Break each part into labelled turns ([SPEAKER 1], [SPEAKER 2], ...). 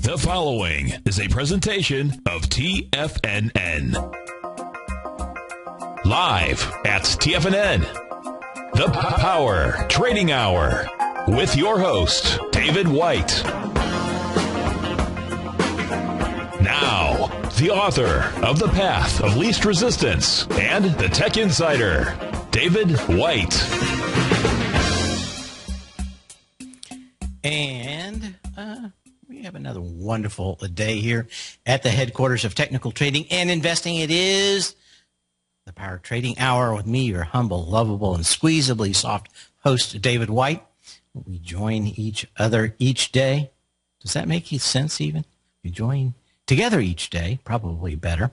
[SPEAKER 1] The following is a presentation of TFNN. Live at TFNN, the Power Trading Hour, with your host, David White. Now, the author of The Path of Least Resistance and the Tech Insider, David White.
[SPEAKER 2] And we have another wonderful day here at the headquarters of Technical Trading and Investing. It is the Power Trading Hour with me, your humble, lovable, and squeezably soft host, David White. We join each other each day. Does that make sense even? We join together each day, probably better.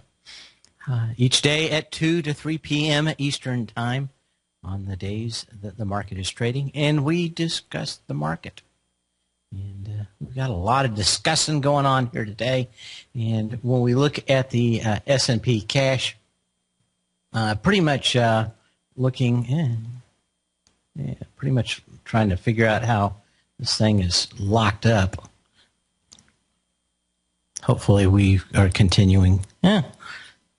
[SPEAKER 2] Each day at 2 to 3 p.m. Eastern Time on the days that the market is trading, and we discuss the market. And we've got a lot of discussing going on here today. And when we look at the S&P cash, pretty much pretty much trying to figure out how this thing is locked up. Hopefully we are continuing.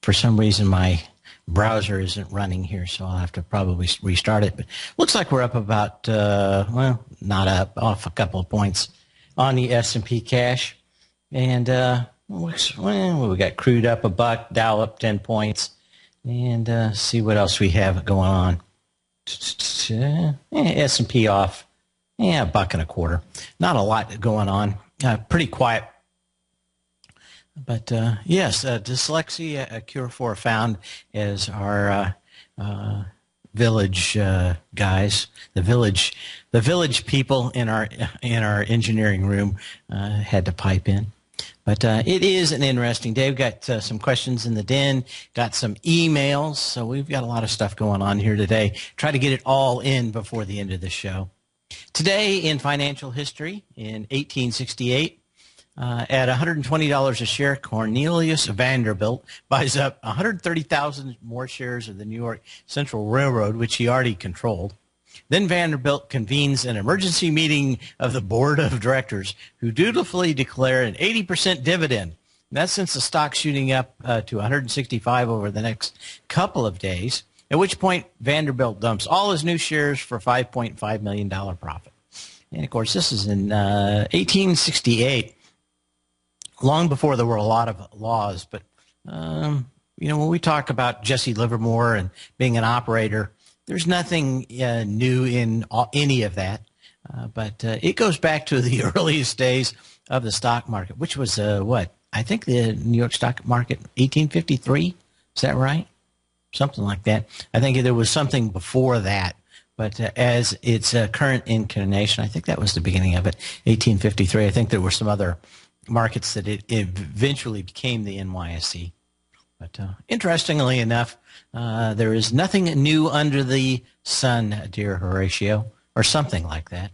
[SPEAKER 2] For some reason my browser isn't running here, so I'll have to probably restart it. But looks like we're up about, well, not up, off a couple of points on the S&P cash. And we got crude up a buck, Dow up 10 points. And see what else we have going on. S&P off, a buck and a quarter. Not a lot going on. Pretty quiet. But yes, dyslexia, a cure for found, as our village guys, the village people in our engineering room had to pipe in. But it is an interesting day. We've got some questions in the den, got some emails, so we've got a lot of stuff going on here today. Try to get it all in before the end of the show. Today in financial history, in 1868, at $120 a share, Cornelius Vanderbilt buys up 130,000 more shares of the New York Central Railroad, which he already controlled. Then Vanderbilt convenes an emergency meeting of the board of directors, who dutifully declare an 80% dividend. And that's since the stock shooting up to 165 over the next couple of days, at which point Vanderbilt dumps all his new shares for $5.5 million profit. And, of course, this is in 1868. Long before there were a lot of laws, but when we talk about Jesse Livermore and being an operator, there's nothing new in any of that. But it goes back to the earliest days of the stock market, which was I think the New York stock market, 1853. Is that right? Something like that. I think there was something before that. But as its current incarnation, I think that was the beginning of it, 1853. I think there were some other markets that it eventually became the NYSE. But interestingly enough, there is nothing new under the sun, dear Horatio, or something like that.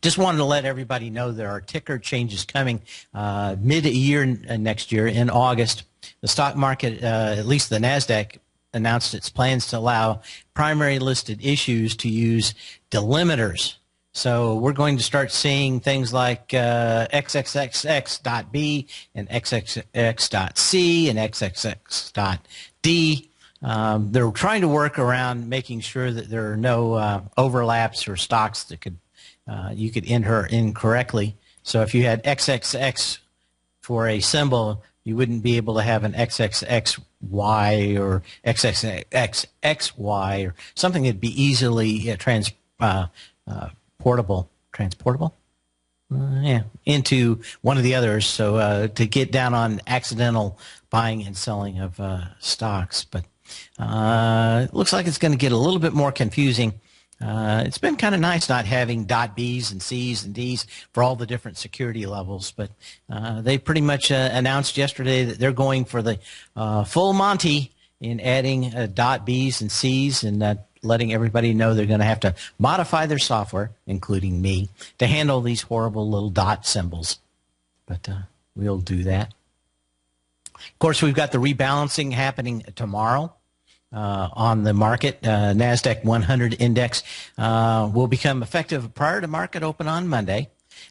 [SPEAKER 2] Just wanted to let everybody know there are ticker changes coming mid-year next year in August. The stock market, at least the NASDAQ, announced its plans to allow primary listed issues to use delimiters. So we're going to start seeing things like XXXX.B and XXX.C and XXX.D. They're trying to work around making sure that there are no overlaps or stocks that you could enter incorrectly. So if you had XXX for a symbol, you wouldn't be able to have an XXXY or XXXXY or something that'd be easily transportable into one of the others, so to get down on accidental buying and selling of stocks. But it looks like it's going to get a little bit more confusing. It's been kind of nice not having .Bs and Cs and Ds for all the different security levels, but they pretty much announced yesterday that they're going for the full Monty in adding .Bs and Cs, and letting everybody know they're going to have to modify their software, including me, to handle these horrible little dot symbols. But we'll do that. Of course, we've got the rebalancing happening tomorrow. on the market. NASDAQ 100 index will become effective prior to market open on Monday.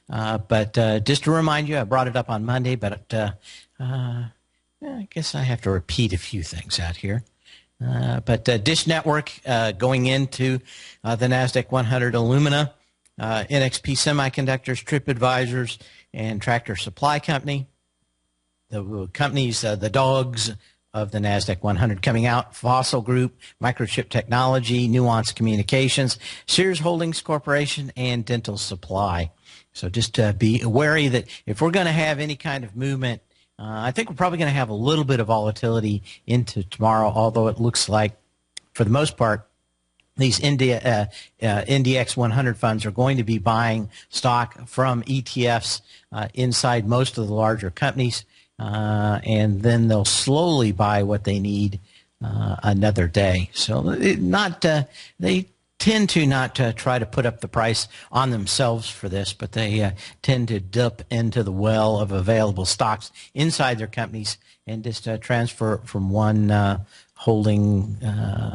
[SPEAKER 2] But just to remind you, I brought it up on Monday, but I guess I have to repeat a few things out here. But Dish Network going into the NASDAQ 100 Illumina, NXP Semiconductors, TripAdvisors, and Tractor Supply Company. The companies, the dogs of the NASDAQ 100 coming out: Fossil Group, Microchip Technology, Nuance Communications, Sears Holdings Corporation, and Dental Supply. So just be wary that if we're going to have any kind of movement, I think we're probably going to have a little bit of volatility into tomorrow, although it looks like, for the most part, these NDX 100 funds are going to be buying stock from ETFs inside most of the larger companies. And then they'll slowly buy what they need another day. So they tend to not try to put up the price on themselves for this, but they tend to dip into the well of available stocks inside their companies and just transfer from one holding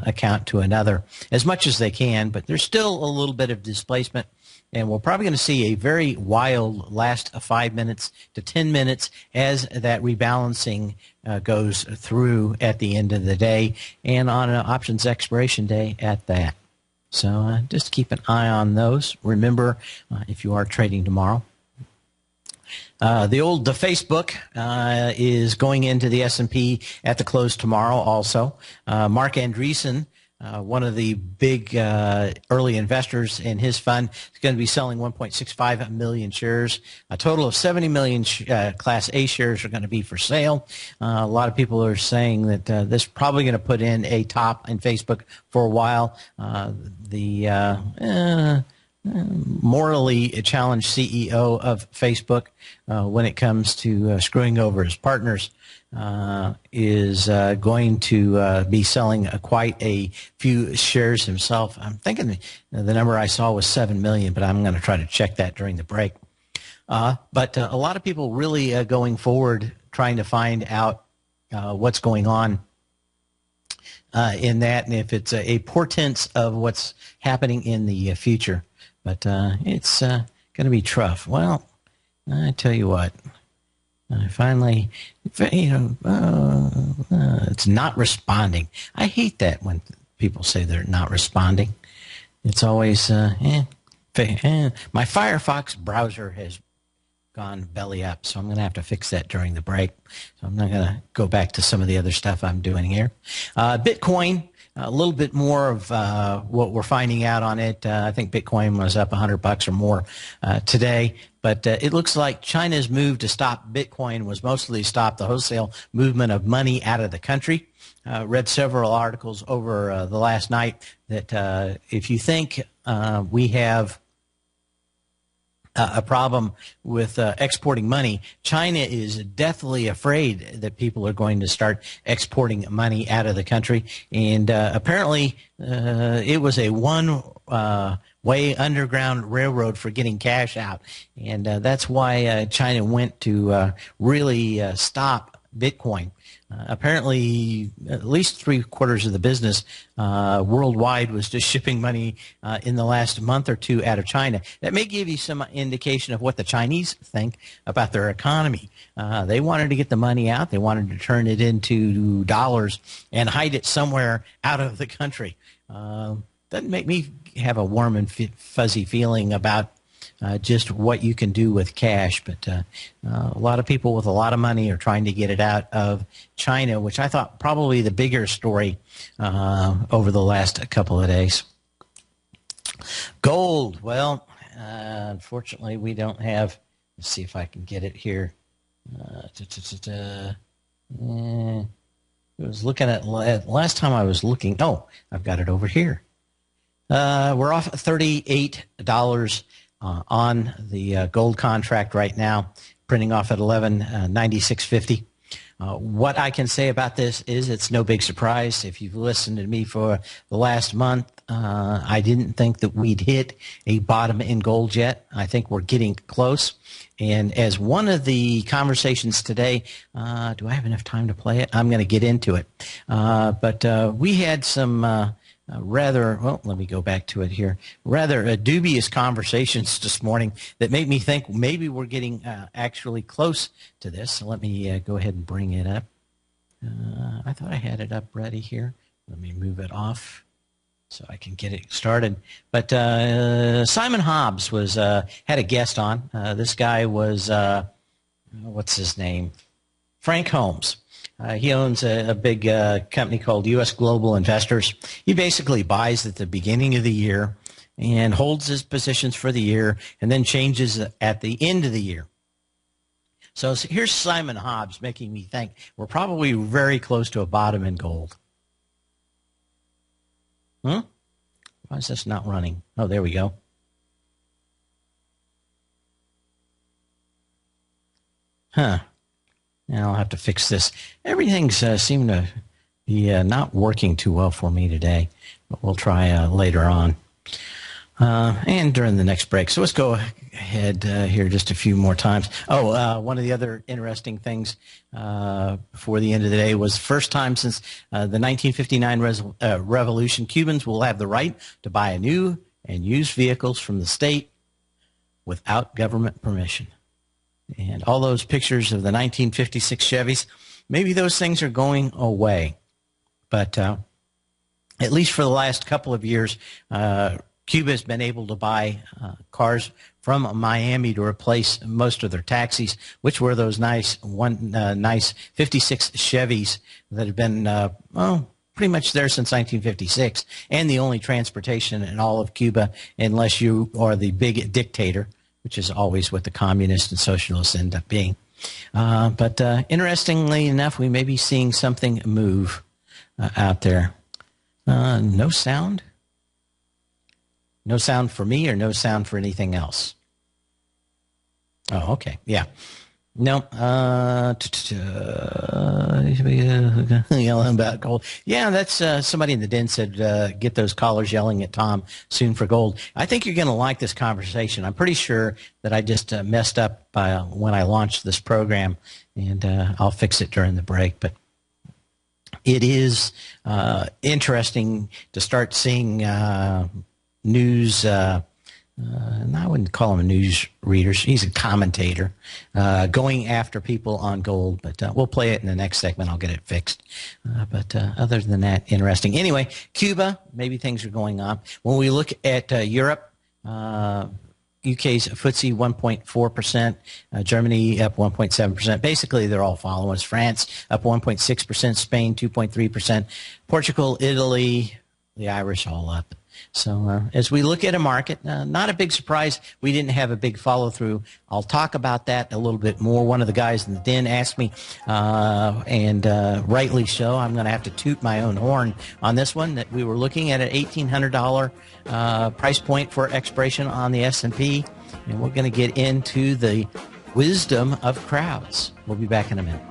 [SPEAKER 2] account to another as much as they can. But there's still a little bit of displacement. And we're probably going to see a very wild last 5 minutes to 10 minutes as that rebalancing goes through at the end of the day and on an options expiration day at that. So just keep an eye on those. Remember, if you are trading tomorrow, the Facebook is going into the S&P at the close tomorrow also. Mark Andreessen, one of the big early investors in his fund, is going to be selling 1.65 million shares. A total of 70 million Class A shares are going to be for sale. A lot of people are saying that this is probably going to put in a top in Facebook for a while. The morally challenged CEO of Facebook, when it comes to screwing over his partners, is going to be selling quite a few shares himself. I'm thinking the number I saw was 7 million, but I'm going to try to check that during the break. But a lot of people really going forward trying to find out what's going on in that, and if it's a portent of what's happening in the future. But it's going to be tough. Well, I tell you what. Finally, it's not responding. I hate that when people say they're not responding. It's always, my Firefox browser has gone belly up, so I'm going to have to fix that during the break. So I'm not going to go back to some of the other stuff I'm doing here. Bitcoin. A little bit more of what we're finding out on it. I think Bitcoin was up $100 or more today. But it looks like China's move to stop Bitcoin was mostly stop the wholesale movement of money out of the country. Read several articles over the last night that if you think we have a problem with exporting money, China is deathly afraid that people are going to start exporting money out of the country. And apparently it was a one-way underground railroad for getting cash out. And that's why China went to really stop Bitcoin. Apparently, at least 3/4 of the business worldwide was just shipping money in the last month or two out of China. That may give you some indication of what the Chinese think about their economy. They wanted to get the money out. They wanted to turn it into dollars and hide it somewhere out of the country. Doesn't make me have a warm and fuzzy feeling about just what you can do with cash. But a lot of people with a lot of money are trying to get it out of China, which I thought probably the bigger story over the last couple of days. Gold. Well, unfortunately, we don't have. Let's see if I can get it here. I was looking at last time I was looking. Oh, I've got it over here. We're off $38 on the gold contract right now, printing off at 1196.50. What I can say about this is it's no big surprise. If you've listened to me for the last month, I didn't think that we'd hit a bottom in gold yet. I think we're getting close. And as one of the conversations today, do I have enough time to play it? I'm going to get into it. But we had some well, let me go back to it here. Rather dubious conversations this morning that made me think maybe we're getting actually close to this. So let me go ahead and bring it up. I thought I had it up ready here. Let me move it off so I can get it started. But Simon Hobbs was had a guest on. This guy was, what's his name? Frank Holmes. He owns a big company called U.S. Global Investors. He basically buys at the beginning of the year and holds his positions for the year and then changes at the end of the year. So here's Simon Hobbs making me think we're probably very close to a bottom in gold. Why is this not running? Oh, there we go. Now I'll have to fix this. Everything's seemed to be not working too well for me today, but we'll try later on and during the next break. So let's go ahead here just a few more times. One of the other interesting things before the end of the day was the first time since the 1959 revolution, Cubans will have the right to buy new and used vehicles from the state without government permission. And all those pictures of the 1956 Chevys, maybe those things are going away. But at least for the last couple of years, Cuba has been able to buy cars from Miami to replace most of their taxis, which were those nice 56 Chevys that have been, pretty much there since 1956, and the only transportation in all of Cuba, unless you are the big dictator, which is always what the communists and socialists end up being. But interestingly enough, we may be seeing something move out there. No sound? No sound for me or no sound for anything else? Oh, okay. Yeah. No. Yelling about gold. Yeah, that's somebody in the den said, get those callers yelling at Tom soon for gold. I think you're going to like this conversation. I'm pretty sure that I just messed up when I launched this program, and I'll fix it during the break. But it is interesting to start seeing news. And I wouldn't call him a news reader. He's a commentator going after people on gold. But we'll play it in the next segment. I'll get it fixed. But other than that, interesting. Anyway, Cuba, maybe things are going on. When we look at Europe, UK's FTSE 1.4%, Germany up 1.7%. Basically, they're all following us. France up 1.6%, Spain 2.3%, Portugal, Italy, the Irish all up. So as we look at a market, not a big surprise we didn't have a big follow-through. I'll talk about that a little bit more. One of the guys in the den asked me, and rightly so, I'm going to have to toot my own horn on this one, that we were looking at an $1,800 price point for expiration on the S&P, and we're going to get into the wisdom of crowds. We'll be back in a minute.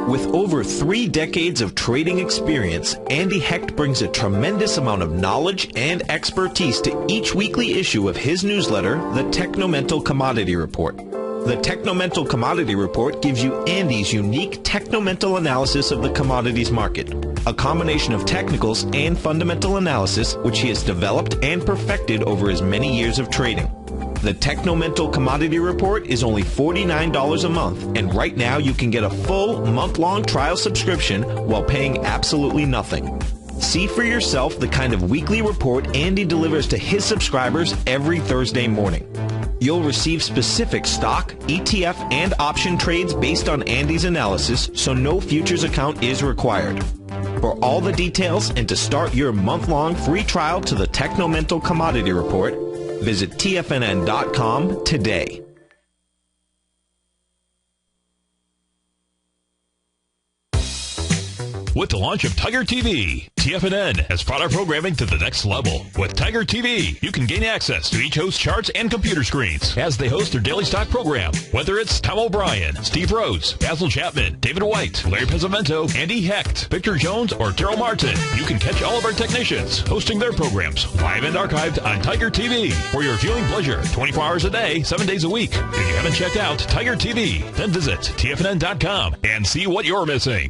[SPEAKER 3] With over 3 decades of trading experience, Andy Hecht brings a tremendous amount of knowledge and expertise to each weekly issue of his newsletter, the Technomental Commodity Report. The Technomental Commodity Report gives you Andy's unique technomental analysis of the commodities market, a combination of technicals and fundamental analysis which he has developed and perfected over his many years of trading. The Technomental Commodity Report is only $49 a month, and right now you can get a full month-long trial subscription while paying absolutely nothing. See for yourself the kind of weekly report Andy delivers to his subscribers every Thursday morning. You'll receive specific stock, ETF, and option trades based on Andy's analysis, so no futures account is required. For all the details and to start your month-long free trial to the Technomental Commodity Report, visit TFNN.com today.
[SPEAKER 1] With the launch of Tiger TV, TFNN has brought our programming to the next level. With Tiger TV, you can gain access to each host's charts and computer screens as they host their daily stock program. Whether it's Tom O'Brien, Steve Rhodes, Basil Chapman, David White, Larry Pesavento, Andy Hecht, Victor Jones, or Terrell Martin, you can catch all of our technicians hosting their programs live and archived on Tiger TV for your viewing pleasure 24 hours a day, 7 days a week. If you haven't checked out Tiger TV, then visit TFNN.com and see what you're missing.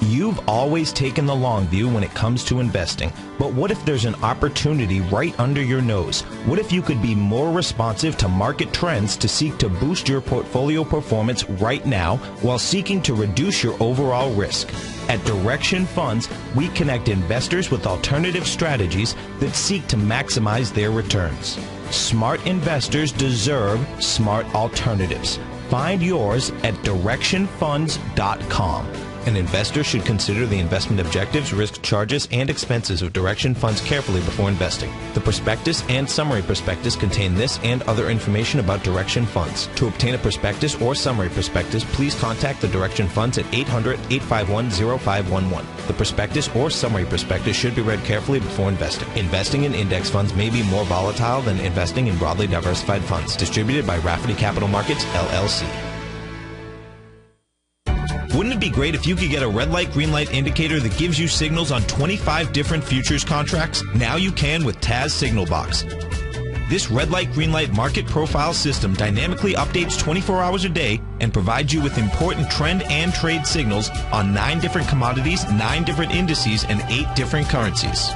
[SPEAKER 3] You've always taken the long view when it comes to investing, but what if there's an opportunity right under your nose? What if you could be more responsive to market trends to seek to boost your portfolio performance right now while seeking to reduce your overall risk? At Direction Funds, we connect investors with alternative strategies that seek to maximize their returns. Smart investors deserve smart alternatives. Find yours at directionfunds.com. An investor should consider the investment objectives, risk charges, and expenses of Direction Funds carefully before investing. The prospectus and summary prospectus contain this and other information about Direction Funds. To obtain a prospectus or summary prospectus, please contact the Direction Funds at 800-851-0511. The prospectus or summary prospectus should be read carefully before investing. Investing in index funds may be more volatile than investing in broadly diversified funds. Distributed by Rafferty Capital Markets, LLC. Wouldn't it be great if you could get a red light, green light indicator that gives you signals on 25 different futures contracts? Now you can with Taz Signal Box. This red light, green light market profile system dynamically updates 24 hours a day and provides you with important trend and trade signals on 9 different commodities, 9 different indices, and 8 different currencies.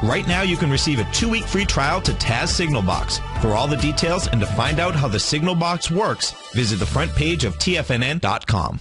[SPEAKER 3] Right now you can receive a 2-week free trial to Taz Signal Box. For all the details and to find out how the Signal Box works, visit the front page of TFNN.com.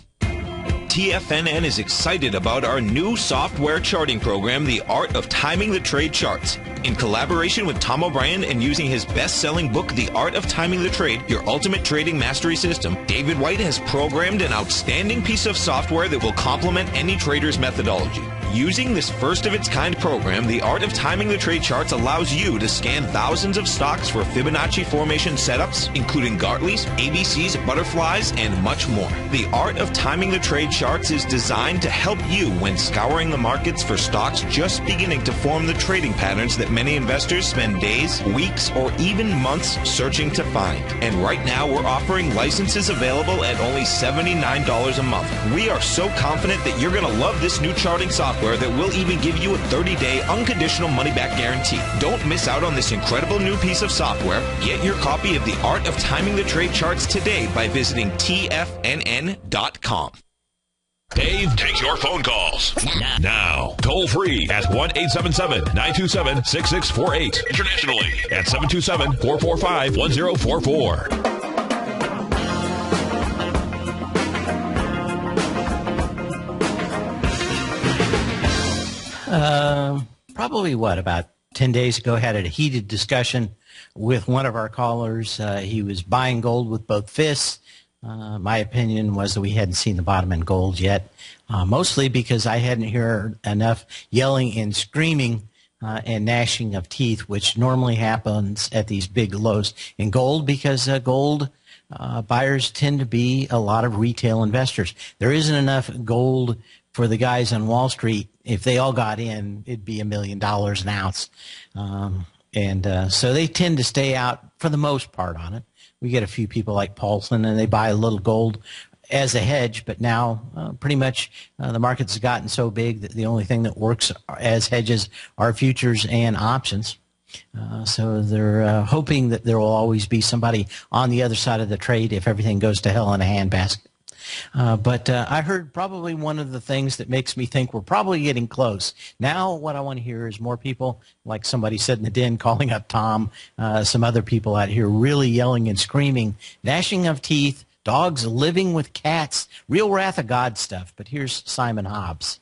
[SPEAKER 3] TFNN is excited about our new software charting program, The Art of Timing the Trade Charts. In collaboration with Tom O'Brien and using his best-selling book, The Art of Timing the Trade, Your Ultimate Trading Mastery System, David White has programmed an outstanding piece of software that will complement any trader's methodology. Using this first-of-its-kind program, The Art of Timing the Trade Charts allows you to scan thousands of stocks for Fibonacci formation setups, including Gartley's, ABC's, butterflies, and much more. The Art of Timing the Trade Charts is designed to help you when scouring the markets for stocks just beginning to form the trading patterns that many investors spend days, weeks, or even months searching to find. And right now, we're offering licenses available at only $79 a month. We are so confident that you're going to love this new charting software that will even give you a 30-day unconditional money-back guarantee. Don't miss out on this incredible new piece of software. Get your copy of The Art of Timing the Trade Charts today by visiting TFNN.com.
[SPEAKER 1] Dave takes your phone calls now. Toll free at 1-877-927-6648. Internationally at 727-445-1044.
[SPEAKER 2] Probably about 10 days ago, had a heated discussion with one of our callers. He was buying gold with both fists. My opinion was that we hadn't seen the bottom in gold yet, mostly because I hadn't heard enough yelling and screaming and gnashing of teeth, which normally happens at these big lows in gold, because gold buyers tend to be a lot of retail investors. There isn't enough gold for the guys on Wall Street. If they all got in, it'd be $1 million an ounce. So they tend to stay out for the most part on it. We get a few people like Paulson, and they buy a little gold as a hedge, but now pretty much the market's gotten so big that the only thing that works as hedges are futures and options. So they're hoping that there will always be somebody on the other side of the trade if everything goes to hell in a handbasket. But I heard probably one of the things that makes me think we're probably getting close. Now what I want to hear is more people, like somebody said in the den, calling up Tom, some other people out here really yelling and screaming, gnashing of teeth, dogs living with cats, real wrath of God stuff. But here's Simon Hobbs.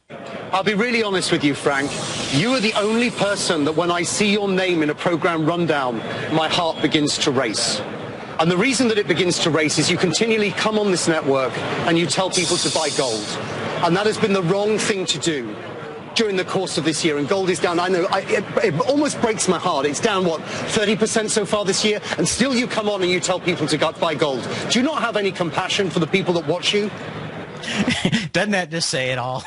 [SPEAKER 4] I'll be really honest with you, Frank. You are the only person that when I see your name in a program rundown, my heart begins to race. And the reason that it begins to race is you continually come on this network and you tell people to buy gold. And that has been the wrong thing to do during the course of this year. And gold is down. I know, it almost breaks my heart. It's down, 30% so far this year? And still you come on and you tell people to buy gold. Do you not have any compassion for the people that watch you?
[SPEAKER 2] Doesn't that just say it all?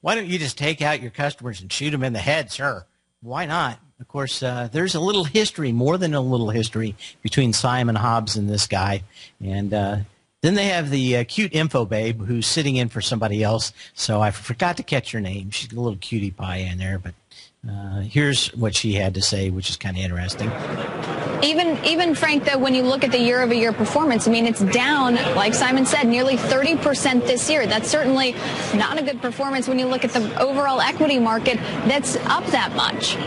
[SPEAKER 2] why don't you just take out your customers and shoot them in the head, sir? Why not? Of course, there's a little history, more than a little history, between Simon Hobbs and this guy. And then they have the cute info babe who's sitting in for somebody else. So I forgot to catch her name. She's a little cutie pie in there. But here's what she had to say, which is kind of interesting.
[SPEAKER 5] Even Frank, though, when you look at the year-over-year performance, I mean, it's down, like Simon said, nearly 30% this year. That's certainly not a good performance when you look at the overall equity market that's up that much.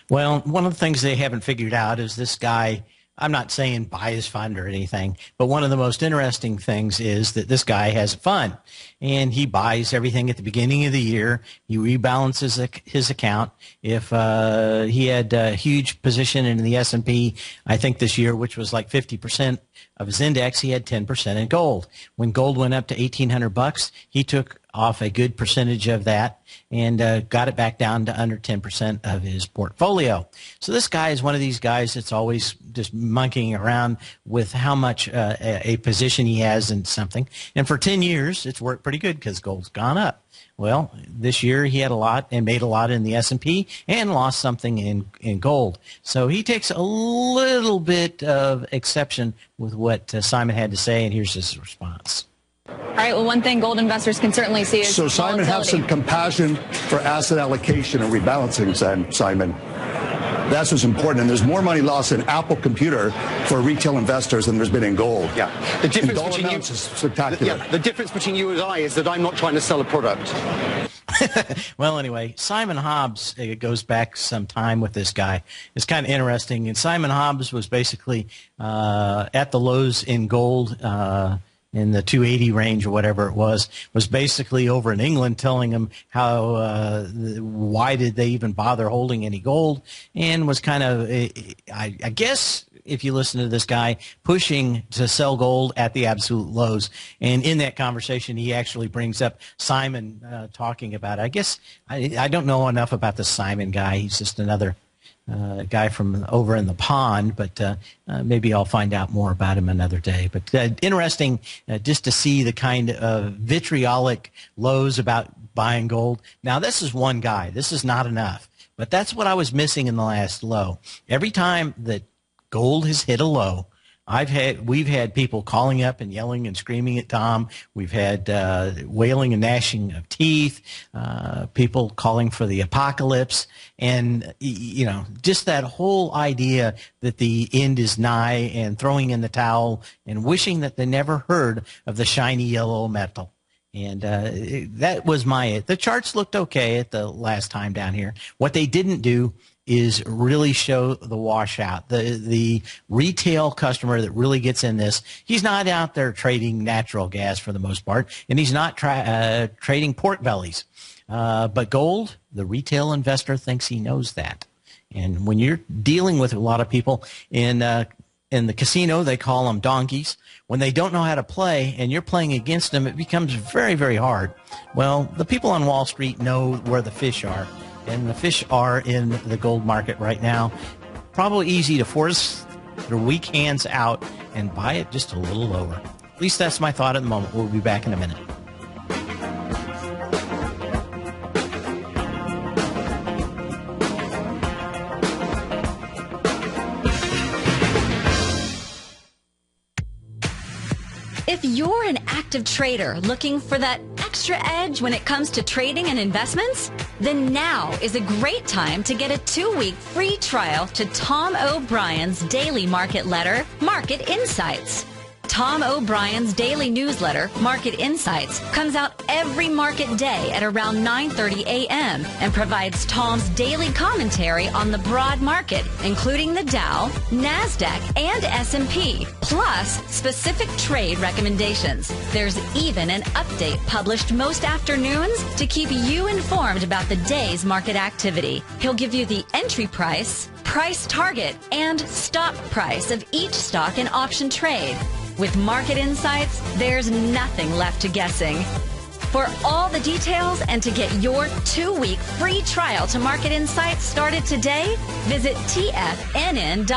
[SPEAKER 2] Well, one of the things they haven't figured out is this guy, I'm not saying buy his fund or anything, but one of the most interesting things is that this guy has a fund, and he buys everything at the beginning of the year. He rebalances his account. If he had a huge position in the S&P, I think this year, which was like 50% of his index, he had 10% in gold. When gold went up to $1,800, he took off a good percentage of that and got it back down to under 10% of his portfolio. So this guy is one of these guys that's always just monkeying around with how much a position he has in something. And for 10 years, it's worked pretty good because gold's gone up. Well, this year he had a lot and made a lot in the S&P and lost something in gold. So he takes a little bit of exception with what Simon had to say, and here's his response.
[SPEAKER 5] All right, well, one thing gold investors can certainly see is
[SPEAKER 6] so Simon, have some compassion for asset allocation and rebalancing, Simon. That's what's important. And there's more money lost in Apple Computer for retail investors than there's been in gold.
[SPEAKER 4] Yeah. The difference
[SPEAKER 6] between you is spectacular.
[SPEAKER 4] Yeah, the difference between you and I is that I'm not trying to sell a product.
[SPEAKER 2] Well, anyway, Simon Hobbs, it goes back some time with this guy. It's kind of interesting. And Simon Hobbs was basically at the lows in gold, in the 280 range or whatever it was basically over in England telling them how why did they even bother holding any gold, and was kind of, I guess, if you listen to this guy, pushing to sell gold at the absolute lows. And in that conversation, he actually brings up Simon talking about it. I guess I don't know enough about the Simon guy. He's just another guy from over in the pond, but maybe I'll find out more about him another day. But interesting just to see the kind of vitriolic lows about buying gold. Now, this is one guy. This is not enough, but that's what I was missing in the last low. Every time that gold has hit a low, we've had people calling up and yelling and screaming at Tom. We've had wailing and gnashing of teeth, people calling for the apocalypse, and just that whole idea that the end is nigh and throwing in the towel and wishing that they never heard of the shiny yellow metal. And that was the charts looked okay at the last time down here. What they didn't do is really show the washout. The retail customer that really gets in this, he's not out there trading natural gas for the most part, and he's not trading pork bellies. But gold, the retail investor thinks he knows that. And when you're dealing with a lot of people in the casino, they call them donkeys. When they don't know how to play and you're playing against them, it becomes very, very hard. Well, the people on Wall Street know where the fish are. And the fish are in the gold market right now. Probably easy to force their weak hands out and buy it just a little lower. At least that's my thought at the moment. We'll be back in a minute.
[SPEAKER 7] If you're an active trader looking for that extra edge when it comes to trading and investments, then now is a great time to get a 2-week free trial to Tom O'Brien's daily market letter, Market Insights. Tom O'Brien's daily newsletter, Market Insights, comes out every market day at around 9:30 a.m. and provides Tom's daily commentary on the broad market, including the Dow, NASDAQ, and S&P, plus specific trade recommendations. There's even an update published most afternoons to keep you informed about the day's market activity. He'll give you the entry price, price target, and stop price of each stock and option trade. With Market Insights, there's nothing left to guessing. For all the details and to get your 2-week free trial to Market Insights started today, visit TFNN.com.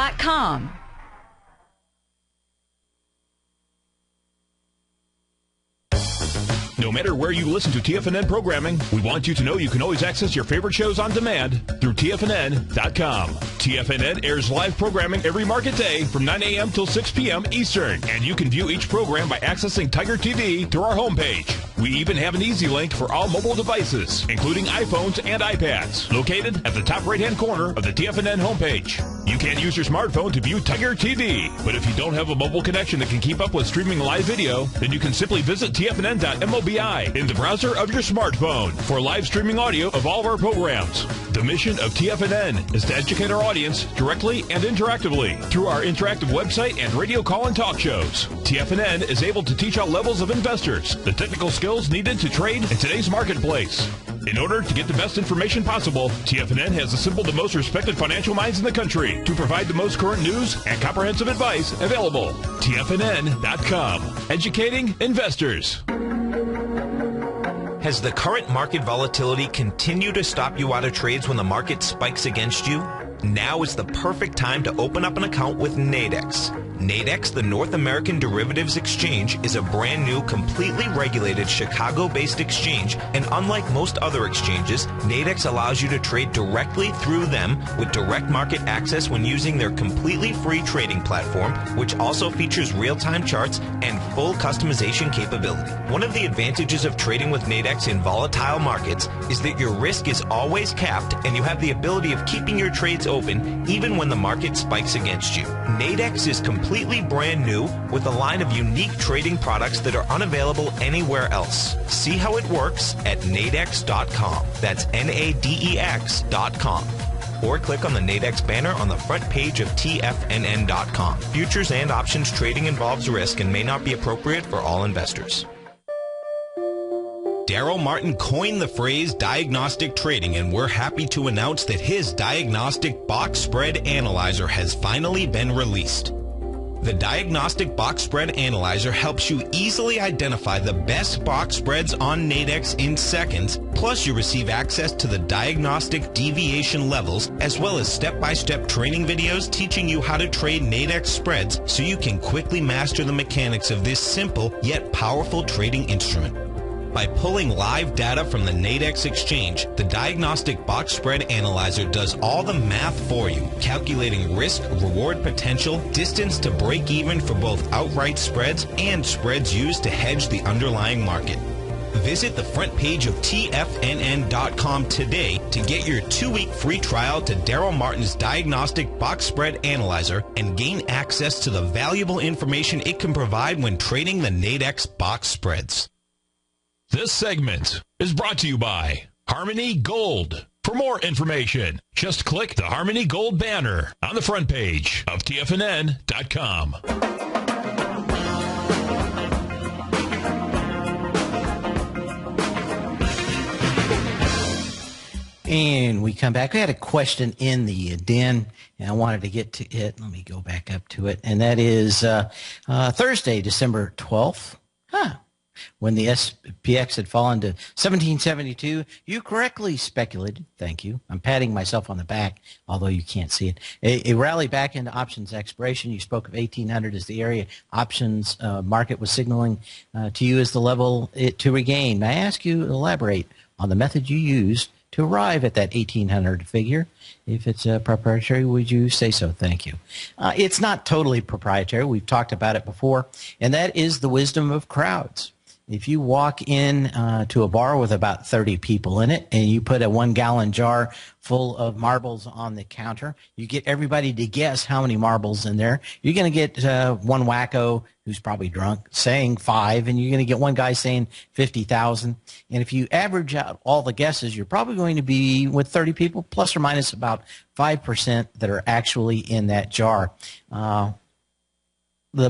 [SPEAKER 1] No matter where you listen to TFNN programming, we want you to know you can always access your favorite shows on demand through TFNN.com. TFNN airs live programming every market day from 9 a.m. till 6 p.m. Eastern, and you can view each program by accessing Tiger TV through our homepage. We even have an easy link for all mobile devices, including iPhones and iPads, located at the top right-hand corner of the TFNN homepage. You can use your smartphone to view Tiger TV, but if you don't have a mobile connection that can keep up with streaming live video, then you can simply visit TFNN.mobi in the browser of your smartphone for live streaming audio of all of our programs. The mission of TFNN is to educate our audience directly and interactively through our interactive website and radio call and talk shows. TFNN is able to teach all levels of investors the technical skills needed to trade in today's marketplace. In order to get the best information possible, TFNN has assembled the most respected financial minds in the country to provide the most current news and comprehensive advice available. TFNN.com. Educating investors.
[SPEAKER 3] Has the current market volatility continued to stop you out of trades when the market spikes against you? Now is the perfect time to open up an account with Nadex. Nadex, the North American Derivatives Exchange, is a brand new, completely regulated Chicago-based exchange, and unlike most other exchanges, Nadex allows you to trade directly through them with direct market access when using their completely free trading platform, which also features real-time charts and full customization capability. One of the advantages of trading with Nadex in volatile markets is that your risk is always capped and you have the ability of keeping your trades open even when the market spikes against you. Nadex is completely brand new with a line of unique trading products that are unavailable anywhere else. See how it works at nadex.com. That's Nadex.com. Or click on the Nadex banner on the front page of TFNN.com. Futures and options trading involves risk and may not be appropriate for all investors. Daryl Martin coined the phrase diagnostic trading, and we're happy to announce that his diagnostic box spread analyzer has finally been released. The Diagnostic Box Spread Analyzer helps you easily identify the best box spreads on Nadex in seconds, plus you receive access to the diagnostic deviation levels, as well as step-by-step training videos teaching you how to trade Nadex spreads so you can quickly master the mechanics of this simple yet powerful trading instrument. By pulling live data from the Nadex exchange, the Diagnostic Box Spread Analyzer does all the math for you, calculating risk, reward potential, distance to break even for both outright spreads and spreads used to hedge the underlying market. Visit the front page of TFNN.com today to get your 2-week free trial to Daryl Martin's Diagnostic Box Spread Analyzer and gain access to the valuable information it can provide when trading the Nadex box spreads.
[SPEAKER 1] This segment is brought to you by Harmony Gold. For more information, just click the Harmony Gold banner on the front page of TFNN.com.
[SPEAKER 2] And we come back. We had a question in the den, and I wanted to get to it. Let me go back up to it. And that is Thursday, December 12th. When the SPX had fallen to 1772, you correctly speculated. Thank you. I'm patting myself on the back, although you can't see it. A rally back into options expiration. You spoke of 1800 as the area options market was signaling to you as the level to regain. May I ask you to elaborate on the method you used to arrive at that 1800 figure? If it's proprietary, would you say so? Thank you. It's not totally proprietary. We've talked about it before, and that is the wisdom of crowds. If you walk in to a bar with about 30 people in it and you put a 1-gallon jar full of marbles on the counter, you get everybody to guess how many marbles in there. You're going to get one wacko who's probably drunk saying 5, and you're going to get one guy saying 50,000. And if you average out all the guesses, you're probably going to be, with 30 people, plus or minus about 5% that are actually in that jar. The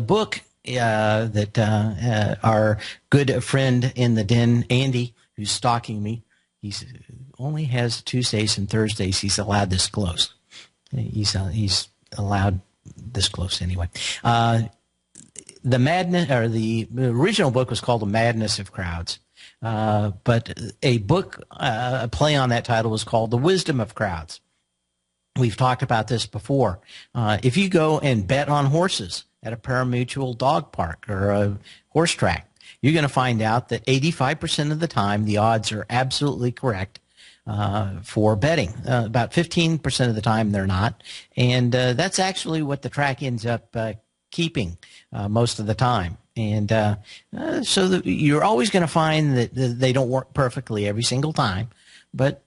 [SPEAKER 2] book that our good friend in the den, Andy, who's stalking me, he only has Tuesdays and Thursdays he's allowed this close. He's allowed this close anyway. The madness, or the original book was called The Madness of Crowds, but a book, a play on that title was called The Wisdom of Crowds. We've talked about this before. If you go and bet on horses at a parimutuel dog park or a horse track, you're going to find out that 85% of the time the odds are absolutely correct for betting. About 15% of the time they're not, and that's actually what the track ends up keeping most of the time. And so you're always going to find that they don't work perfectly every single time. But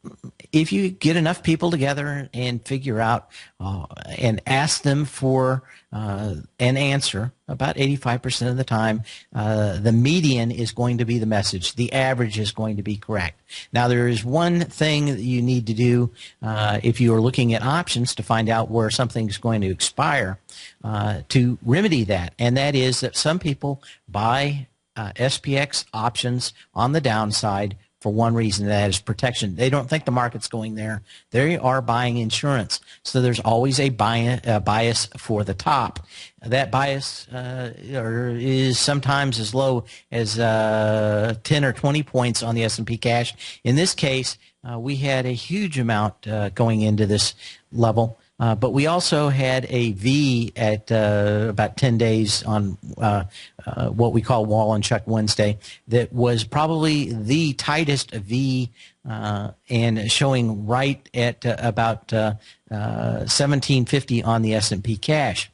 [SPEAKER 2] if you get enough people together and figure out and ask them for an answer, about 85% of the time, the median is going to be the message. The average is going to be correct. Now, there is one thing that you need to do if you are looking at options to find out where something is going to expire to remedy that, and that is that some people buy SPX options on the downside for one reason, that is protection. They don't think the market's going there. They are buying insurance. So there's always a bias for the top. That bias is sometimes as low as 10 or 20 points on the S&P cash. In this case, we had a huge amount going into this level. But we also had a V at about 10 days on what we call Wall and Chuck Wednesday that was probably the tightest V and showing right at about 1750 on the S&P cash.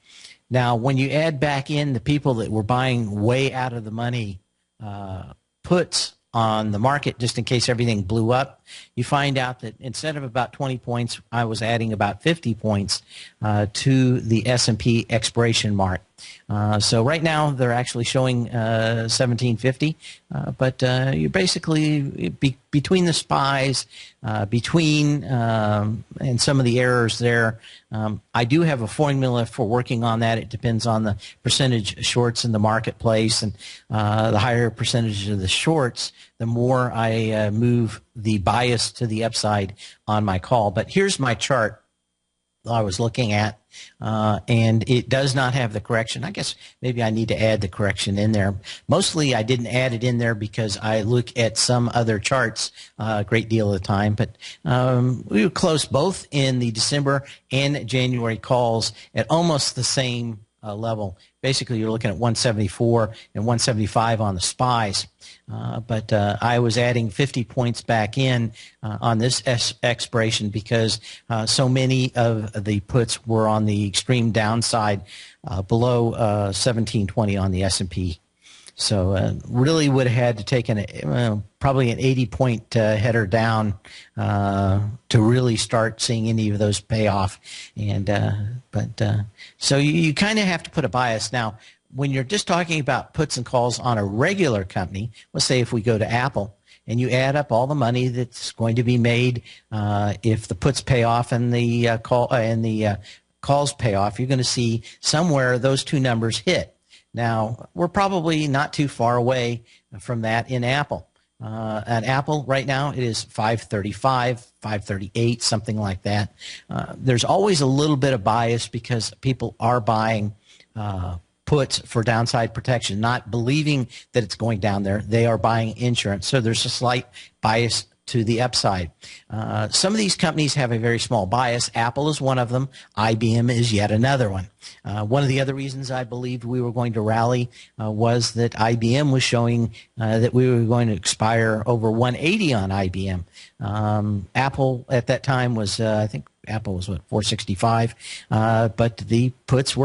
[SPEAKER 2] Now, when you add back in the people that were buying way out of the money puts on the market just in case everything blew up, you find out that instead of about 20 points, I was adding about 50 points to the S&P expiration mark. So right now they're actually showing 1750, but you're basically between the SPYs, and some of the errors there. I do have a formula for working on that. It depends on the percentage shorts in the marketplace, and the higher percentage of the shorts, the more I move the bias to the upside on my call. But here's my chart I was looking at, and it does not have the correction. I guess maybe I need to add the correction in there. Mostly I didn't add it in there because I look at some other charts a great deal of the time, but we were close both in the December and January calls at almost the same level. Basically, you're looking at 174 and 175 on the SPYs. But I was adding 50 points back in on this expiration because so many of the puts were on the extreme downside below 1720 on the S&P. So really would have had to take probably an 80-point header down to really start seeing any of those pay off. And so you kind of have to put a bias. Now, when you're just talking about puts and calls on a regular company, let's say if we go to Apple, and you add up all the money that's going to be made if the puts pay off and the calls pay off, you're going to see somewhere those two numbers hit. Now, we're probably not too far away from that in Apple. At Apple right now, it is 535, 538, something like that. There's always a little bit of bias because people are buying puts for downside protection, not believing that it's going down there. They are buying insurance. So there's a slight bias to the upside. Some of these companies have a very small bias. Apple is one of them. IBM is yet another one. One of the other reasons I believed we were going to rally was that IBM was showing that we were going to expire over 180 on IBM. Apple at that time was, I think, Apple was 465, but the puts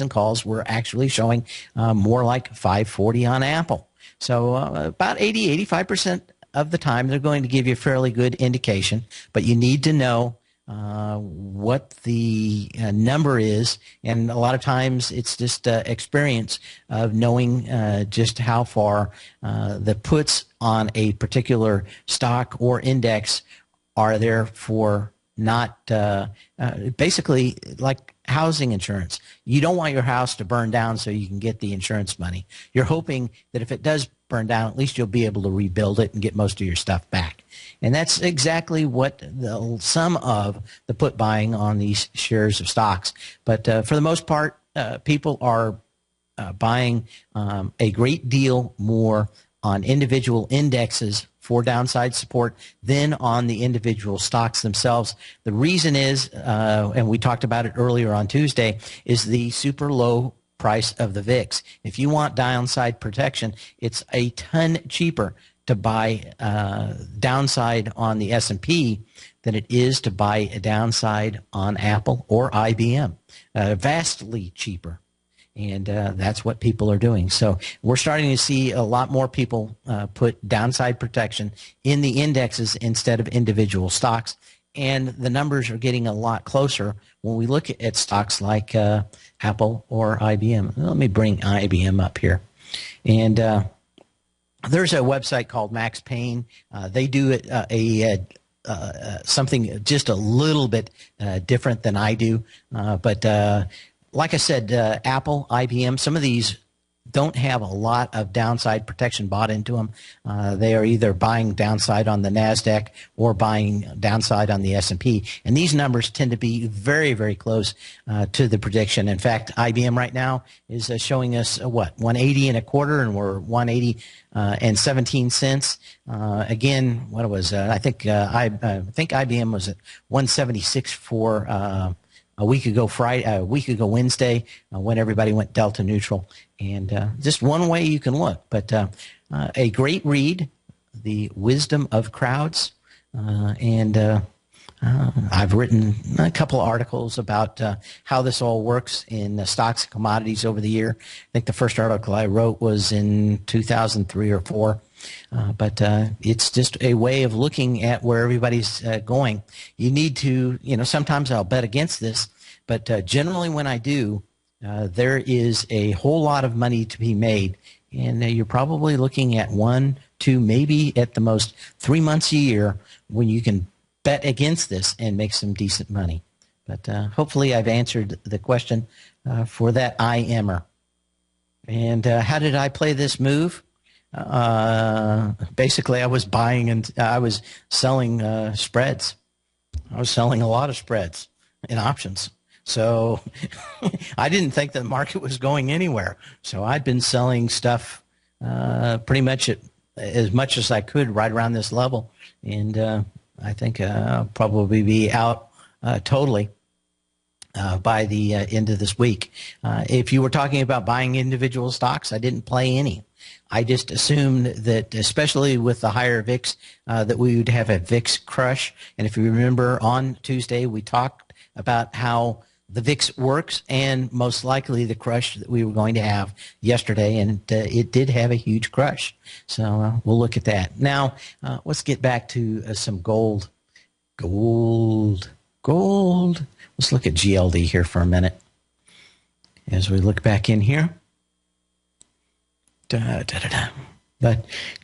[SPEAKER 2] and calls were actually showing more like 540 on Apple. So about 85% of the time they're going to give you a fairly good indication, but you need to know what the number is, and a lot of times it's just experience of knowing just how far the puts on a particular stock or index are there for not basically like housing insurance. You don't want your house to burn down so you can get the insurance money. You're hoping that if it does burn down, at least you'll be able to rebuild it and get most of your stuff back. And that's exactly what some of the put buying on these shares of stocks. But for the most part, people are buying a great deal more on individual indexes for downside support than on the individual stocks themselves. The reason is, and we talked about it earlier on Tuesday, is the super low price of the VIX. If you want downside protection, it's a ton cheaper to buy downside on the S&P than it is to buy a downside on Apple or IBM. Vastly cheaper. And that's what people are doing. So we're starting to see a lot more people put downside protection in the indexes instead of individual stocks. And the numbers are getting a lot closer when we look at stocks like Apple or IBM. Let me bring IBM up here. And there's a website called Max Payne. They do something just a little bit different than I do. But like I said, Apple, IBM, some of these don't have a lot of downside protection bought into them. They are either buying downside on the NASDAQ or buying downside on the S&P. And these numbers tend to be very, very close to the prediction. In fact, IBM right now is showing us, 180 and a quarter, and we're 180 and 17 cents. Again, what it was, I think IBM was at 176 for a week ago Wednesday, when everybody went delta neutral. And just one way you can look. But a great read, The Wisdom of Crowds. And I've written a couple of articles about how this all works in stocks and commodities over the year. I think the first article I wrote was in 2003 or 4. But it's just a way of looking at where everybody's going. You need to, sometimes I'll bet against this, but generally when I do, there is a whole lot of money to be made. And you're probably looking at 1, 2, maybe at the most 3 months a year when you can bet against this and make some decent money. But hopefully I've answered the question for that IMer. And how did I play this move? Basically, I was buying and I was selling spreads. I was selling a lot of spreads in options. So I didn't think the market was going anywhere. So I'd been selling stuff pretty much at as much as I could right around this level. And I think I'll probably be out totally by the end of this week. If you were talking about buying individual stocks, I didn't play any. I just assumed that, especially with the higher VIX, that we would have a VIX crush. And if you remember, on Tuesday, we talked about how the VIX works and most likely the crush that we were going to have yesterday, and it did have a huge crush. So we'll look at that. Now, let's get back to some gold. Gold. Let's look at GLD here for a minute as we look back in here. But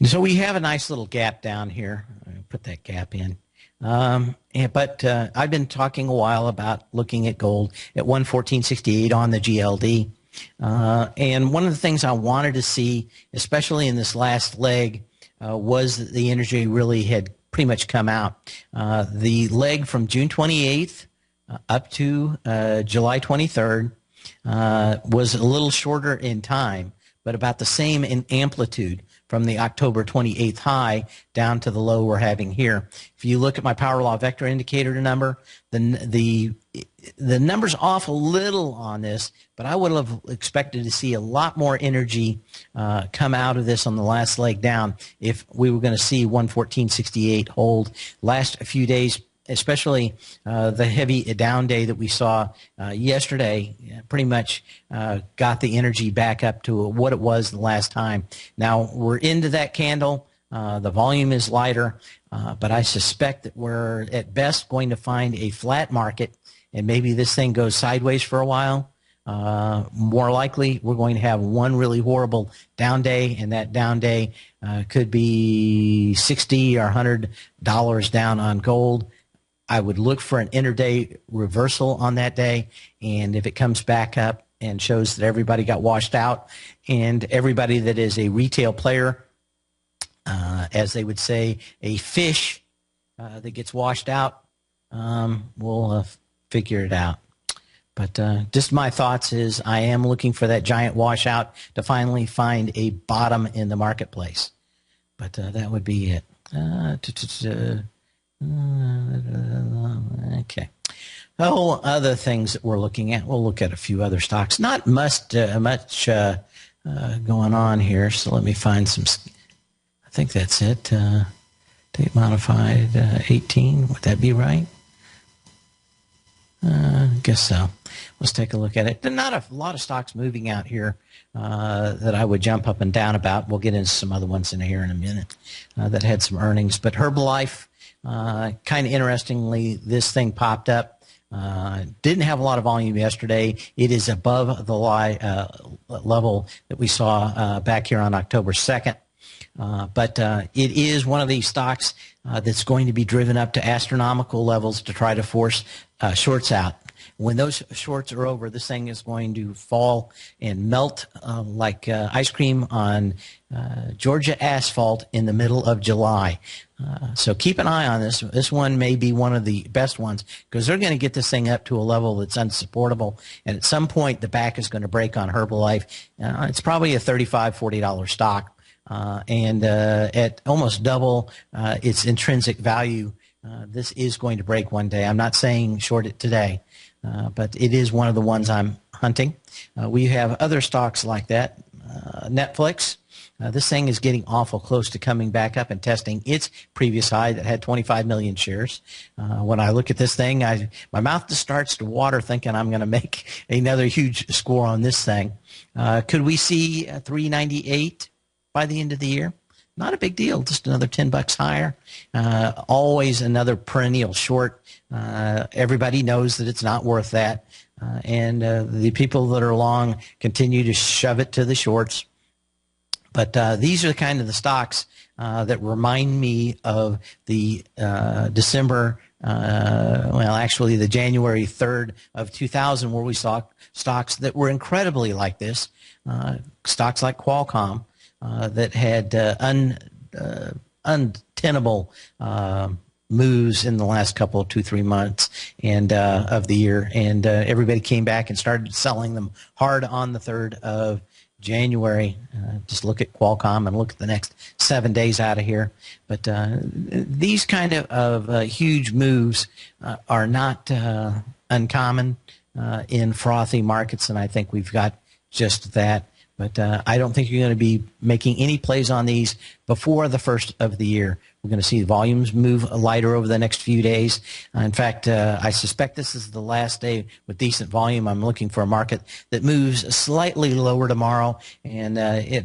[SPEAKER 2] so we have a nice little gap down here. I'll put that gap in. But I've been talking a while about looking at gold at 114.68 on the GLD. And one of the things I wanted to see, especially in this last leg, was that the energy really had pretty much come out. The leg from June 28th up to July 23rd was a little shorter in time, but about the same in amplitude from the October 28th high down to the low we're having here. If you look at my power law vector indicator number, the number's off a little on this, but I would have expected to see a lot more energy come out of this on the last leg down if we were going to see 114.68 hold. Last few days, especially the heavy down day that we saw yesterday, pretty much got the energy back up to what it was the last time. Now, we're into that candle. The volume is lighter, but I suspect that we're at best going to find a flat market, and maybe this thing goes sideways for a while. More likely, we're going to have one really horrible down day, and that down day could be $60 or $100 down on gold. I would look for an intraday reversal on that day, and if it comes back up and shows that everybody got washed out, and everybody that is a retail player, as they would say, a fish that gets washed out, we'll figure it out. But just my thoughts is I am looking for that giant washout to finally find a bottom in the marketplace. But that would be it. Okay. Oh, other things that we're looking at. We'll look at a few other stocks. Not much going on here. So let me find some. I think that's it. Date modified 18. Would that be right? Guess so. Let's take a look at it. Not a lot of stocks moving out here that I would jump up and down about. We'll get into some other ones in here in a minute that had some earnings. But Herbalife, kind of interestingly, this thing popped up. Didn't have a lot of volume yesterday. It is above the level that we saw back here on October 2nd. But it is one of these stocks that's going to be driven up to astronomical levels to try to force shorts out. When those shorts are over, this thing is going to fall and melt like ice cream on Georgia asphalt in the middle of July. So keep an eye on this. This one may be one of the best ones because they're going to get this thing up to a level that's unsupportable. And at some point, the back is going to break on Herbalife. It's probably a $35, $40 stock. And at almost double its intrinsic value, this is going to break one day. I'm not saying short it today, but it is one of the ones I'm hunting. We have other stocks like that. Netflix. This thing is getting awful close to coming back up and testing its previous high that had 25 million shares. When I look at this thing, my mouth just starts to water thinking I'm going to make another huge score on this thing. Could we see 398 by the end of the year? Not a big deal, just another $10 higher. Always another perennial short. Everybody knows that it's not worth that. And the people that are long continue to shove it to the shorts. But these are kind of the stocks that remind me of the December, actually the January 3rd of 2000, where we saw stocks that were incredibly like this. Stocks like Qualcomm that had untenable moves in the last couple, 2-3 months and of the year. And everybody came back and started selling them hard on the 3rd of January. Just look at Qualcomm and look at the next 7 days out of here. But these kind of huge moves are not uncommon in frothy markets, and I think we've got just that. But I don't think you're going to be making any plays on these before the first of the year. We're going to see volumes move lighter over the next few days. In fact, I suspect this is the last day with decent volume. I'm looking for a market that moves slightly lower tomorrow and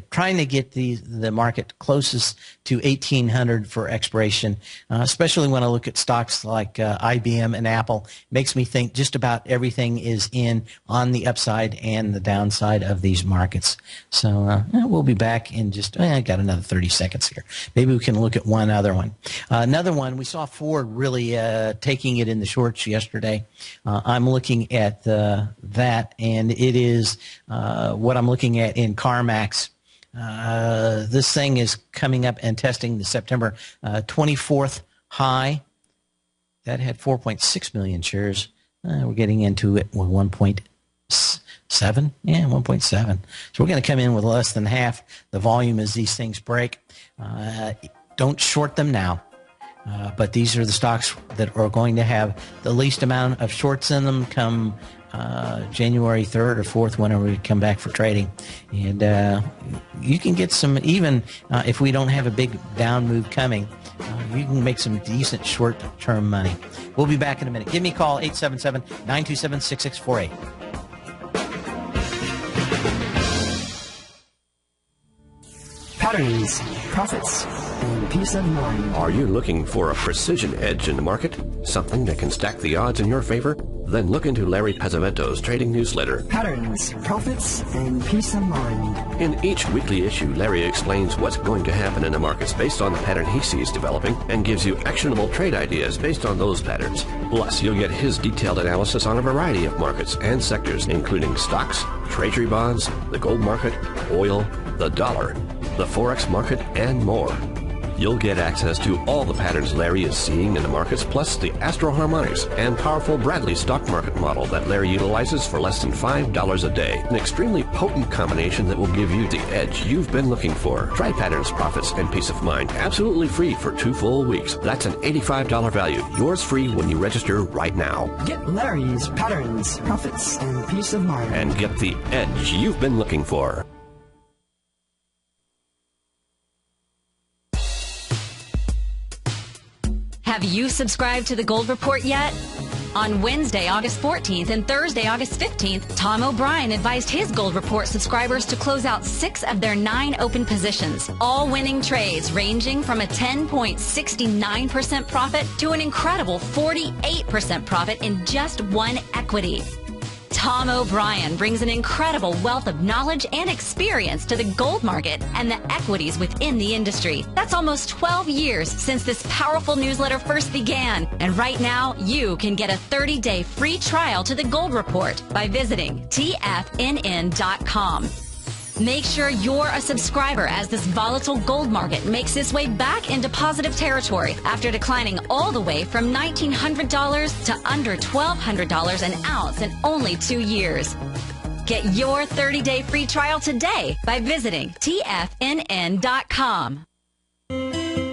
[SPEAKER 2] trying to get the market closest to 1,800 for expiration, especially when I look at stocks like IBM and Apple. It makes me think just about everything is in on the upside and the downside of these markets. So we'll be back in just, I got another 30 seconds here. Maybe we can look at one other one. Another one, we saw Ford really taking it in the shorts yesterday. I'm looking at that, and it is what I'm looking at in CarMax. This thing is coming up and testing the September 24th high. That had 4.6 million shares. We're getting into it with 1.7. Yeah, 1.7. So we're going to come in with less than half the volume as these things break. Don't short them now. But these are the stocks that are going to have the least amount of shorts in them come January 3rd or 4th, whenever we come back for trading. And you can get some, even if we don't have a big down move coming, you can make some decent short-term money. We'll be back in a minute. Give me a call, 877-927-6648.
[SPEAKER 8] Patterns, profits, and peace of mind.
[SPEAKER 9] Are you looking for a precision edge in the market? Something that can stack the odds in your favor? Then look into Larry Pazzavento's trading newsletter.
[SPEAKER 8] Patterns, profits, and peace of mind.
[SPEAKER 9] In each weekly issue, Larry explains what's going to happen in the markets based on the pattern he sees developing and gives you actionable trade ideas based on those patterns. Plus, you'll get his detailed analysis on a variety of markets and sectors, including stocks, treasury bonds, the gold market, oil, the dollar, the Forex market, and more. You'll get access to all the patterns Larry is seeing in the markets, plus the Astro Harmonics and powerful Bradley stock market model that Larry utilizes for less than $5 a day. An extremely potent combination that will give you the edge you've been looking for. Try patterns, profits, and peace of mind absolutely free for 2 full weeks. That's an $85 value. Yours free when you register right now.
[SPEAKER 8] Get Larry's patterns, profits, and peace of mind.
[SPEAKER 9] And get the edge you've been looking for.
[SPEAKER 7] Have you subscribed to the Gold Report yet? On Wednesday, August 14th and Thursday, August 15th, Tom O'Brien advised his Gold Report subscribers to close out 6 of their 9 open positions, all winning trades ranging from a 10.69% profit to an incredible 48% profit in just one equity. Tom O'Brien brings an incredible wealth of knowledge and experience to the gold market and the equities within the industry. That's almost 12 years since this powerful newsletter first began. And right now, you can get a 30-day free trial to the Gold Report by visiting TFNN.com. Make sure you're a subscriber as this volatile gold market makes its way back into positive territory after declining all the way from $1,900 to under $1,200 an ounce in only 2 years. Get your 30-day free trial today by visiting TFNN.com.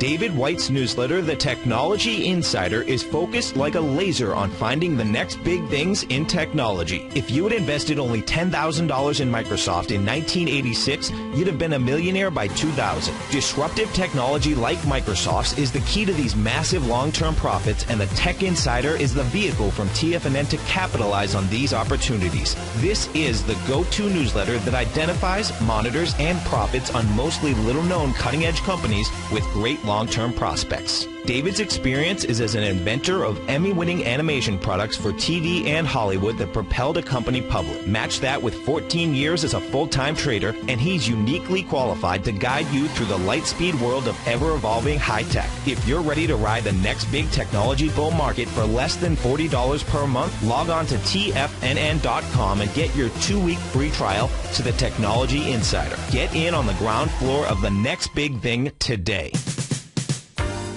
[SPEAKER 3] David White's newsletter, The Technology Insider, is focused like a laser on finding the next big things in technology. If you had invested only $10,000 in Microsoft in 1986, you'd have been a millionaire by 2000. Disruptive technology like Microsoft's is the key to these massive long-term profits, and the Tech Insider is the vehicle from TFNN to capitalize on these opportunities. This is the go-to newsletter that identifies, monitors, and profits on mostly little-known cutting-edge companies with great long-term prospects. David's experience is as an inventor of Emmy-winning animation products for TV and Hollywood that propelled a company public. Match that with 14 years as a full-time trader, and he's uniquely qualified to guide you through the light-speed world of ever-evolving high-tech. If you're ready to ride the next big technology bull market for less than $40 per month, log on to TFNN.com and get your 2-week free trial to the Technology Insider. Get in on the ground floor of the next big thing today.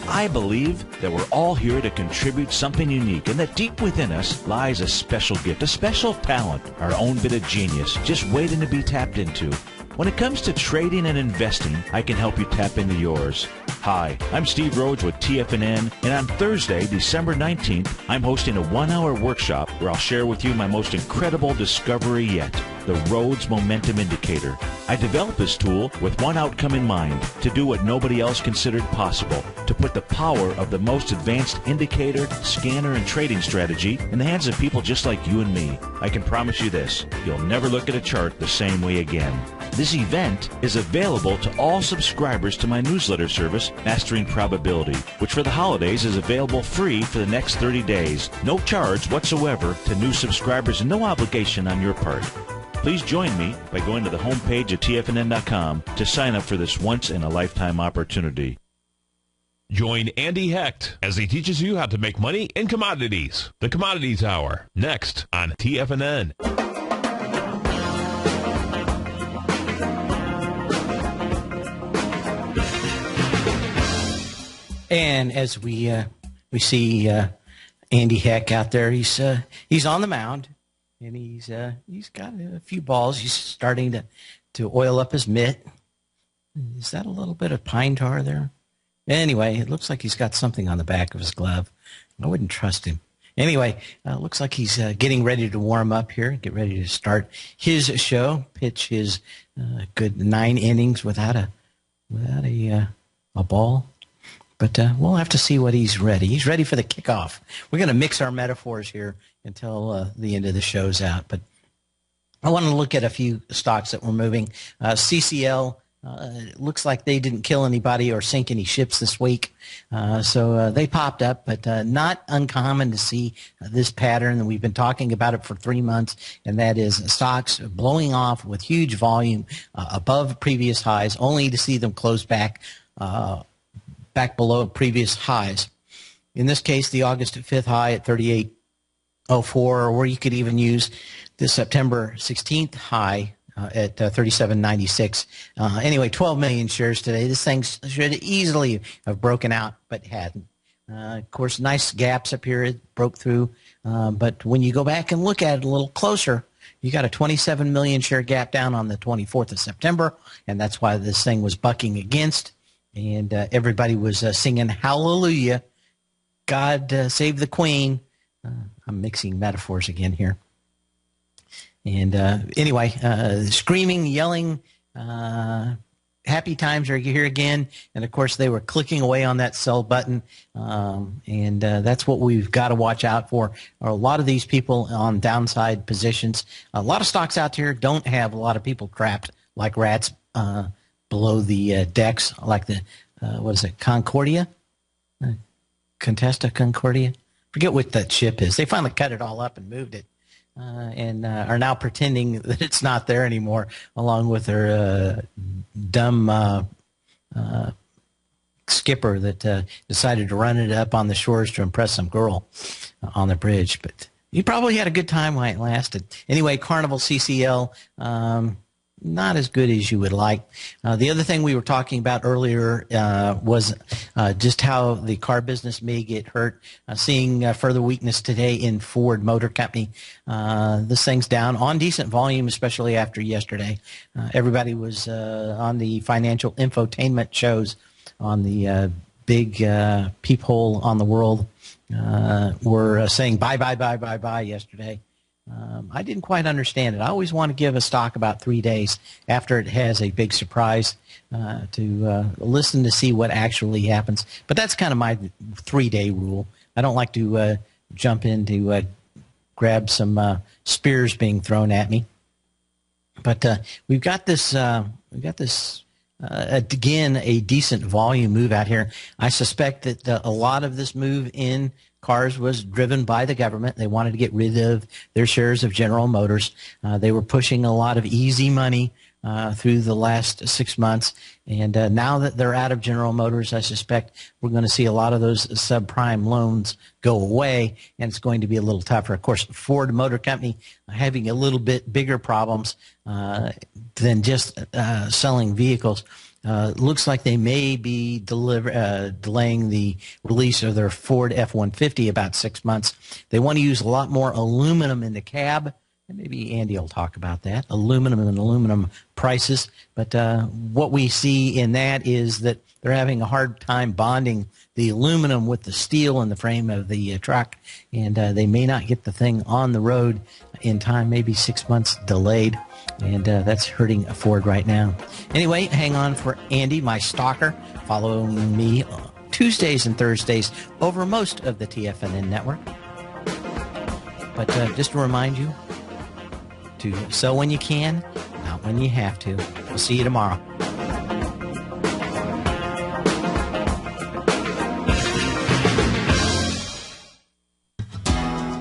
[SPEAKER 10] I believe that we're all here to contribute something unique, and that deep within us lies a special gift, a special talent, our own bit of genius, just waiting to be tapped into. When it comes to trading and investing, I can help you tap into yours. Hi, I'm Steve Rhodes with TFNN, and on Thursday, December 19th, I'm hosting a 1-hour workshop where I'll share with you my most incredible discovery yet, the Rhodes Momentum Indicator. I developed this tool with one outcome in mind: to do what nobody else considered possible, to put the power of the most advanced indicator, scanner, and trading strategy in the hands of people just like you and me. I can promise you this: you'll never look at a chart the same way again. This event is available to all subscribers to my newsletter service, Mastering Probability, which for the holidays is available free for the next 30 days. No charge whatsoever to new subscribers and no obligation on your part. Please join me by going to the homepage of TFNN.com to sign up for this once-in-a-lifetime opportunity.
[SPEAKER 1] Join Andy Hecht as he teaches you how to make money in commodities. The Commodities Hour, next on TFNN.
[SPEAKER 2] And as we see Andy Hecht out there, he's on the mound, and he's got a few balls. He's starting to oil up his mitt. Is that a little bit of pine tar there? Anyway, it looks like he's got something on the back of his glove. I wouldn't trust him. Anyway, looks like he's getting ready to warm up here, get ready to start his show, pitch his good 9 innings without a ball. But we'll have to see what he's ready. He's ready for the kickoff. We're going to mix our metaphors here until the end of the show's out. But I want to look at a few stocks that were moving. CCL, looks like they didn't kill anybody or sink any ships this week. So they popped up, but not uncommon to see this pattern. And we've been talking about it for 3 months, and that is stocks blowing off with huge volume above previous highs, only to see them close back below previous highs. In this case, the August 5th high at 38.04, or you could even use the September 16th high at 37.96. Anyway, 12 million shares today. This thing should easily have broken out, but hadn't. Of course, nice gaps up here. It broke through. But when you go back and look at it a little closer, you got a 27 million share gap down on the 24th of September, and that's why this thing was bucking against. And everybody was singing hallelujah, God save the Queen. I'm mixing metaphors again here. And anyway, screaming, yelling, happy times are here again. And, of course, they were clicking away on that sell button. And that's what we've got to watch out for. A lot of these people on downside positions. A lot of stocks out here don't have a lot of people trapped like rats below the decks, like the, what is it, Concordia? Contesta Concordia? Forget what that ship is. They finally cut it all up and moved it. And are now pretending that it's not there anymore, along with their dumb skipper that decided to run it up on the shores to impress some girl on the bridge. But you probably had a good time while it lasted. Anyway, Carnival CCL, not as good as you would like. The other thing we were talking about earlier was just how the car business may get hurt. Seeing further weakness today in Ford Motor Company. This thing's down on decent volume, especially after yesterday. Everybody was on the financial infotainment shows on the big peephole on the world. Were saying buy yesterday. I didn't quite understand it. I always want to give a stock about 3 days after it has a big surprise to listen to see what actually happens. But that's kind of my 3-day rule. I don't like to jump in to grab some spears being thrown at me. But we've got this again, a decent volume move out here. I suspect that a lot of this move in cars was driven by the government. They wanted to get rid of their shares of General Motors. They were pushing a lot of easy money through the last 6 months. And now that they're out of General Motors, I suspect we're going to see a lot of those subprime loans go away, and it's going to be a little tougher. Of course, Ford Motor Company having a little bit bigger problems than just selling vehicles. Looks like they may be delaying the release of their Ford F-150 about 6 months. They want to use a lot more aluminum in the cab. And maybe Andy will talk about that, aluminum and aluminum prices. But what we see in that is that they're having a hard time bonding the aluminum with the steel in the frame of the truck, and they may not get the thing on the road in time, maybe 6 months delayed, and that's hurting Ford right now. Anyway, hang on for Andy, my stalker. Follow me Tuesdays and Thursdays over most of the TFNN network. But just to remind you, to sell when you can, not when you have to. We'll see you tomorrow.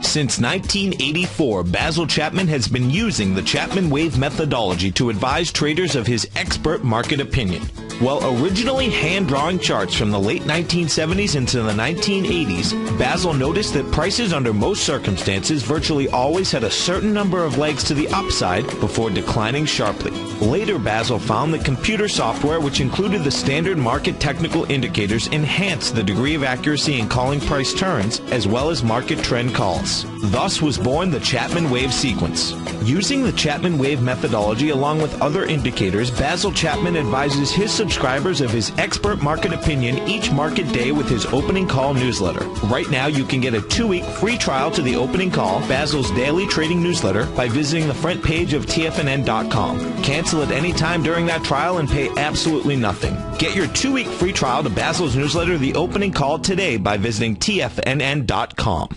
[SPEAKER 3] Since 1984, Basil Chapman has been using the Chapman Wave methodology to advise traders of his expert market opinion. While originally hand-drawing charts from the late 1970s into the 1980s, Basil noticed that prices under most circumstances virtually always had a certain number of legs to the upside before declining sharply. Later, Basil found that computer software, which included the standard market technical indicators, enhanced the degree of accuracy in calling price turns, as well as market trend calls. Thus was born the Chapman Wave sequence. Using the Chapman Wave methodology along with other indicators, Basil Chapman advises his subscribers of his expert market opinion each market day with his opening call newsletter. Right now, you can get a 2-week free trial to the opening call, Basil's daily trading newsletter, by visiting the front page of TFNN.com. Cancel at any time during that trial and pay absolutely nothing. Get your 2-week free trial to Basil's newsletter, The Opening Call, today by visiting TFNN.com.